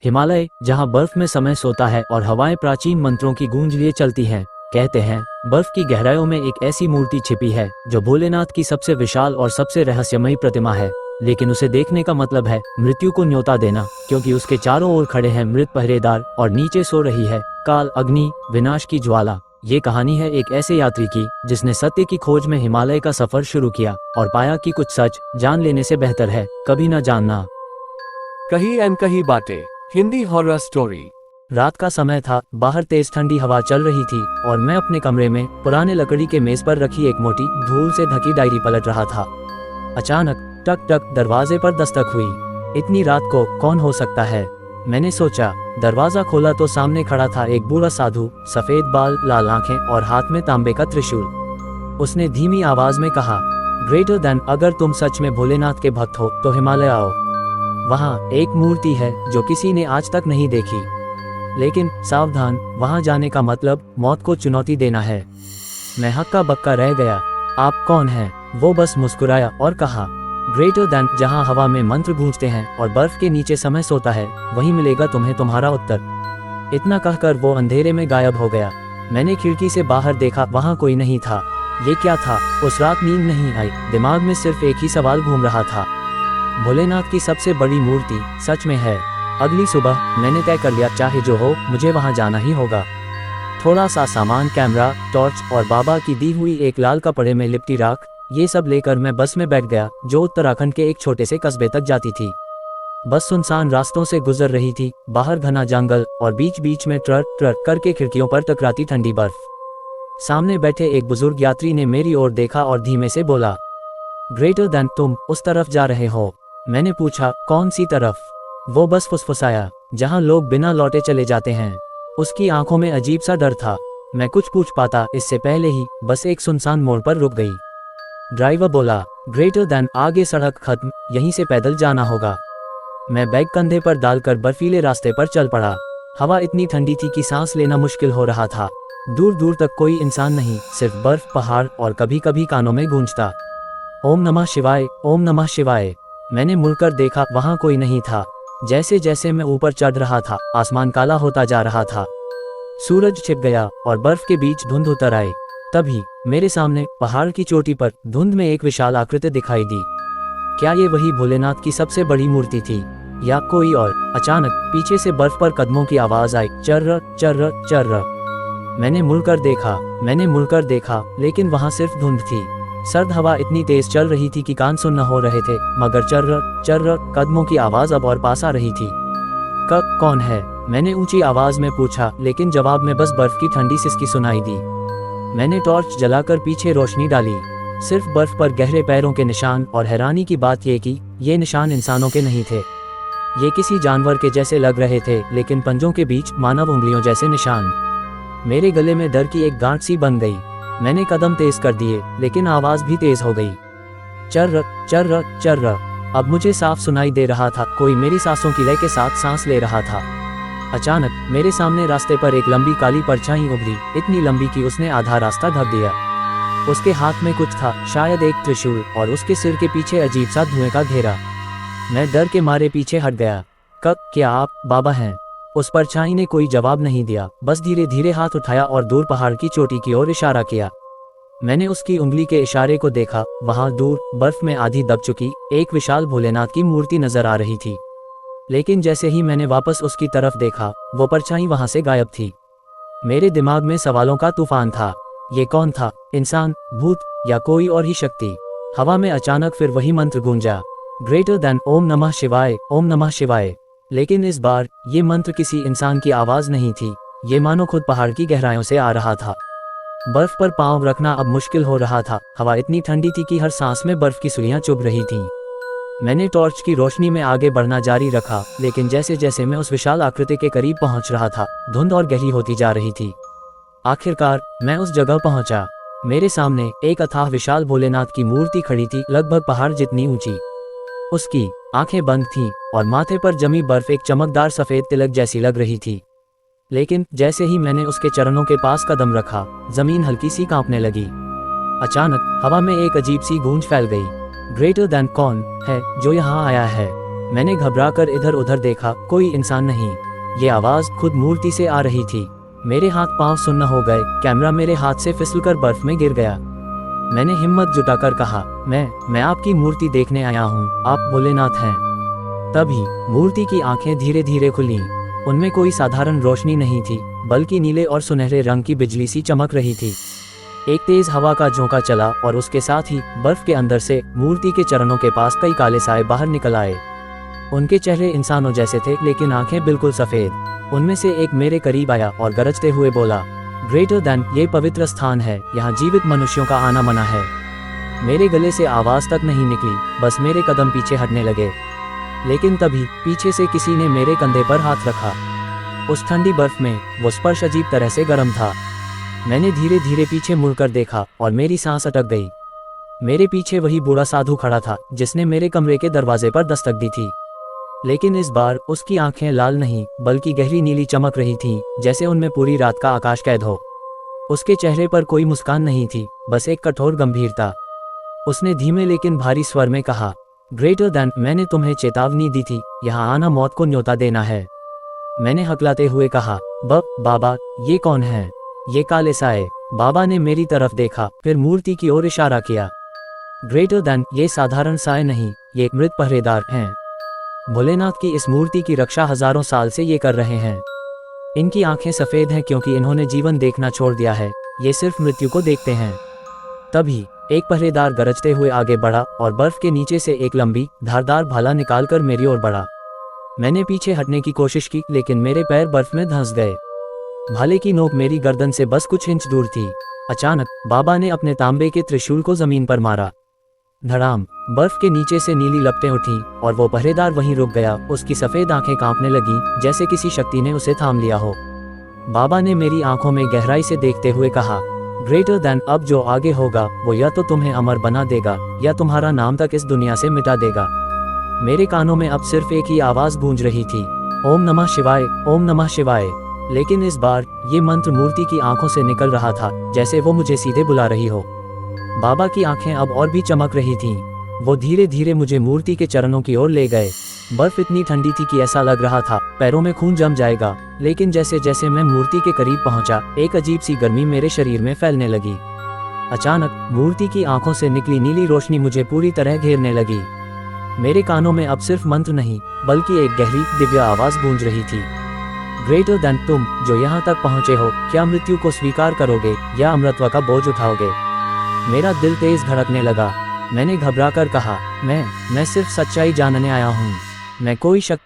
हिमालय, जहाँ बर्फ में समय सोता है और हवाएं प्राचीन मंत्रों की गूंज लिए चलती हैं। कहते हैं बर्फ की गहराइयों में एक ऐसी मूर्ति छिपी है जो भोलेनाथ की सबसे विशाल और सबसे रहस्यमयी प्रतिमा है। लेकिन उसे देखने का मतलब है मृत्यु को न्योता देना, क्योंकि उसके चारों ओर खड़े हैं मृत पहरेदार और नीचे सो रही है काल अग्नि, विनाश की ज्वाला। ये कहानी है एक ऐसे यात्री की जिसने सत्य की खोज में हिमालय का सफर शुरू किया और पाया कि कुछ सच जान लेने से बेहतर है कभी न जानना। कही अनकही बातें, हिंदी हॉरर स्टोरी। रात का समय था, बाहर तेज ठंडी हवा चल रही थी और मैं अपने कमरे में पुराने लकड़ी के मेज पर रखी एक मोटी धूल से ढकी डायरी पलट रहा था। अचानक टक टक दरवाजे पर दस्तक हुई। इतनी रात को कौन हो सकता है, मैंने सोचा। दरवाजा खोला तो सामने खड़ा था एक बूढ़ा साधु, सफेद बाल, लाल आंखें और हाथ में तांबे का त्रिशूल। उसने धीमी आवाज में कहा, ग्रेटर देन, अगर तुम सच में भोलेनाथ के भक्त हो तो हिमालय आओ। वहाँ एक मूर्ति है जो किसी ने आज तक नहीं देखी। लेकिन सावधान, वहाँ जाने का मतलब मौत को चुनौती देना है। मैं हक्का बक्का रह गया। आप कौन हैं? वो बस मुस्कुराया और कहा, ग्रेटर देन, जहाँ हवा में मंत्र गूंजते हैं और बर्फ के नीचे समय सोता है, वहीं मिलेगा तुम्हें तुम्हारा उत्तर। इतना कहकर वो अंधेरे में गायब हो गया। मैंने खिड़की से बाहर देखा, वहाँ कोई नहीं था। ये क्या था? उस रात नींद नहीं आई, दिमाग में सिर्फ एक ही सवाल घूम रहा था, भोलेनाथ की सबसे बड़ी मूर्ति सच में है? अगली सुबह मैंने तय कर लिया, चाहे जो हो मुझे वहां जाना ही होगा। थोड़ा सा सामान, कैमरा, टॉर्च और बाबा की दी हुई एक लाल कपड़े में लिपटी राख, ये सब लेकर मैं बस में बैठ गया जो उत्तराखंड के एक छोटे से कस्बे तक जाती थी। बस सुनसान रास्तों से गुजर रही थी, बाहर घना जंगल और बीच बीच में ट्रक ट्रक करके खिड़कियों पर टकराती ठंडी बर्फ। सामने बैठे एक बुजुर्ग यात्री ने मेरी ओर देखा और धीमे से बोला, ग्रेटर देन, तुम उस तरफ जा रहे हो? मैंने पूछा, कौन सी तरफ? वो बस फुसफुसाया, जहां लोग बिना लौटे चले जाते हैं। उसकी आंखों में अजीब सा डर था। मैं कुछ पूछ पाता इससे पहले ही बस एक सुनसान मोड़ पर रुक गई। ड्राइवर बोला, ग्रेटर देन, आगे सड़क खत्म, यहीं से पैदल जाना होगा। मैं बैग कंधे पर डालकर बर्फीले रास्ते पर चल पड़ा। हवा इतनी ठंडी थी कि सांस लेना मुश्किल हो रहा था। दूर दूर तक कोई इंसान नहीं, सिर्फ बर्फ, पहाड़ और कभी कभी कानों में गूंजता, ओम नमः शिवाय, ओम नमः शिवाय। मैंने मुड़कर देखा, वहां कोई नहीं था। जैसे जैसे मैं ऊपर चढ़ रहा था, आसमान काला होता जा रहा था। सूरज छिप गया और बर्फ के बीच धुंध उतर आई। तभी मेरे सामने पहाड़ की चोटी पर धुंध में एक विशाल आकृति दिखाई दी। क्या ये वही भोलेनाथ की सबसे बड़ी मूर्ति थी या कोई और? अचानक पीछे से बर्फ पर कदमों की आवाज आई, चर्र चर्र चर्र। मैंने मुड़कर देखा, लेकिन वहां सिर्फ धुंध थी। सर्द हवा इतनी तेज चल रही थी कि कान सुन्न हो रहे थे, मगर चर्र चर्र कदमों की आवाज अब और पास आ रही थी। कौन है? मैंने ऊंची आवाज में पूछा, लेकिन जवाब में बस बर्फ की ठंडी सिसकी सुनाई दी। मैंने टॉर्च जलाकर पीछे रोशनी डाली। सिर्फ बर्फ पर गहरे पैरों के निशान, और हैरानी की बात यह कि ये निशान इंसानों के नहीं थे। ये किसी जानवर के जैसे लग रहे थे, लेकिन पंजों के बीच मानव उंगलियों जैसे निशान। मेरे गले में डर की एक गांठ सी बन गई। मैंने कदम तेज कर दिए, लेकिन आवाज भी तेज हो गई, चर्र चर्र चर्र। अब मुझे साफ सुनाई दे रहा था, कोई मेरी सांसों की लय के साथ सांस ले रहा था। अचानक मेरे सामने रास्ते पर एक लंबी काली परछाई उभरी, इतनी लंबी कि उसने आधा रास्ता ढक दिया। उसके हाथ में कुछ था, शायद एक त्रिशूल, और उसके सिर के पीछे अजीब सा धुएं का घेरा। मैं डर के मारे पीछे हट गया। क्या आप बाबा हैं? उस परछाई ने कोई जवाब नहीं दिया, बस धीरे धीरे हाथ उठाया और दूर पहाड़ की चोटी की ओर इशारा किया। मैंने उसकी उंगली के इशारे को देखा। वहां दूर बर्फ में आधी दब चुकी एक विशाल भोलेनाथ की मूर्ति नजर आ रही थी। लेकिन जैसे ही मैंने वापस उसकी तरफ देखा, वो परछाई वहां से गायब थी। मेरे दिमाग में सवालों का तूफान था। ये कौन था? इंसान, भूत या कोई और ही शक्ति? हवा में अचानक फिर वही मंत्र गूंजा, ग्रेटर देन, ओम नमः शिवाय, ओम नमः शिवाय। लेकिन इस बार ये मंत्र किसी इंसान की आवाज नहीं थी, ये मानो खुद पहाड़ की गहराइयों से आ रहा था। बर्फ पर पांव रखना अब मुश्किल हो रहा था। हवा इतनी ठंडी थी कि हर सांस में बर्फ की सुइयां चुभ रही थीं। मैंने टॉर्च की रोशनी में आगे बढ़ना जारी रखा, लेकिन जैसे जैसे मैं उस विशाल आकृति के करीब पहुंच रहा था, धुंध और गहरी होती जा रही थी। आखिरकार मैं उस जगह पहुंचा। मेरे सामने एक अथाह विशाल भोलेनाथ की मूर्ति खड़ी थी, लगभग पहाड़ जितनी ऊंची। उसकी आंखें बंद थीं और माथे पर जमी बर्फ एक चमकदार सफेद तिलक जैसी लग रही थी। लेकिन जैसे ही मैंने उसके चरणों के पास कदम रखा, जमीन हल्की सी कांपने लगी। अचानक हवा में एक अजीब सी गूंज फैल गई, ग्रेटर देन, कौन है जो यहाँ आया है? मैंने घबराकर इधर उधर देखा, कोई इंसान नहीं। ये आवाज़ खुद मूर्ति से आ रही थी। मेरे हाथ पांव सुन्न हो गए, कैमरा मेरे हाथ से फिसलकर बर्फ में गिर गया। मैंने हिम्मत जुटाकर कहा, मैं आपकी मूर्ति देखने आया हूँ, आप भोलेनाथ हैं। तभी मूर्ति की आंखें धीरे धीरे खुलीं। उनमें कोई साधारण रोशनी नहीं थी, बल्कि नीले और सुनहरे रंग की बिजली सी चमक रही थी। एक तेज हवा का झोंका चला और उसके साथ ही बर्फ के अंदर से मूर्ति के चरणों के पास कई काले साए बाहर निकल आए। उनके चेहरे इंसानों जैसे थे, लेकिन आंखें बिल्कुल सफेद। उनमें से एक मेरे करीब आया और गरजते हुए बोला, ग्रेटर देन, ये पवित्र स्थान है, यहाँ जीवित मनुष्यों का आना मना है। मेरे गले से आवाज तक नहीं निकली, बस मेरे कदम पीछे हटने लगे। लेकिन तभी पीछे से किसी ने मेरे कंधे पर हाथ रखा। उस ठंडी बर्फ में वो स्पर्श अजीब तरह से गर्म था। मैंने धीरे धीरे पीछे मुड़कर देखा और मेरी सांस अटक गई। मेरे पीछे वही बूढ़ा साधु खड़ा था जिसने मेरे कमरे के दरवाजे पर दस्तक दी थी। लेकिन इस बार उसकी आंखें लाल नहीं, बल्कि गहरी नीली चमक रही थीं, जैसे उनमें पूरी रात का आकाश कैद हो। उसके चेहरे पर कोई मुस्कान नहीं थी, बस एक कठोर गंभीरता। उसने धीमे लेकिन भारी स्वर में कहा, ग्रेटर देन, मैंने तुम्हें चेतावनी दी थी, यहाँ आना मौत को न्योता देना है। मैंने हकलाते हुए कहा, बाबा, ये कौन है? ये काले साए। बाबा ने मेरी तरफ देखा, फिर मूर्ति की ओर इशारा किया। ग्रेटर देन, ये साधारण साए नहीं, ये एक मृत पहरेदार हैं। भोलेनाथ की इस मूर्ति की रक्षा हजारों साल से ये कर रहे हैं। इनकी आंखें सफेद हैं क्योंकि इन्होंने जीवन देखना छोड़ दिया है, ये सिर्फ मृत्यु को देखते हैं। तभी एक पहरेदार गरजते हुए आगे बढ़ा और बर्फ के नीचे से एक लंबी धारदार भाला निकालकर मेरी ओर बढ़ा। मैंने पीछे हटने की कोशिश की, लेकिन मेरे पैर बर्फ में धंस गए। भाले की नोक मेरी गर्दन से बस कुछ इंच दूर थी। अचानक बाबा ने अपने तांबे के त्रिशूल को जमीन पर मारा। धड़ाम, बर्फ के नीचे से नीली लपटें उठीं और वो पहरेदार वहीं रुक गया। उसकी सफेद आंखें कांपने लगी, जैसे किसी शक्ति ने उसे थाम लिया हो। बाबा ने मेरी आंखों में गहराई से देखते हुए कहा, ग्रेटर देन, अब जो आगे होगा वो या तो तुम्हें अमर बना देगा या तुम्हारा नाम तक इस दुनिया से मिटा देगा। मेरे कानों में अब सिर्फ एक ही आवाज गूंज रही थी, ओम नमः शिवाय, ओम नमः शिवाय। लेकिन इस बार ये मंत्र मूर्ति की आंखों से निकल रहा था, जैसे वो मुझे सीधे बुला रही हो। बाबा की आंखें अब और भी चमक रही थीं। वो धीरे धीरे मुझे मूर्ति के चरणों की ओर ले गए। बर्फ इतनी ठंडी थी कि ऐसा लग रहा था पैरों में खून जम जाएगा, लेकिन जैसे जैसे मैं मूर्ति के करीब पहुंचा, एक अजीब सी गर्मी मेरे शरीर में फैलने लगी। अचानक मूर्ति की आंखों से निकली नीली रोशनी मुझे पूरी तरह घेरने लगी। मेरे कानों में अब सिर्फ मंत्र नहीं, बल्कि एक गहरी दिव्य आवाज गूंज रही थी, ग्रेटर देन, तुम जो यहाँ तक पहुँचे हो, क्या मृत्यु को स्वीकार करोगे या अमृतत्व का बोझ उठाओगे? मेरा दिल तेज धड़कने लगा। मैंने घबराकर कहा, मैं सिर्फ सच्चाई जानने आया हूँ। मैं कोई शक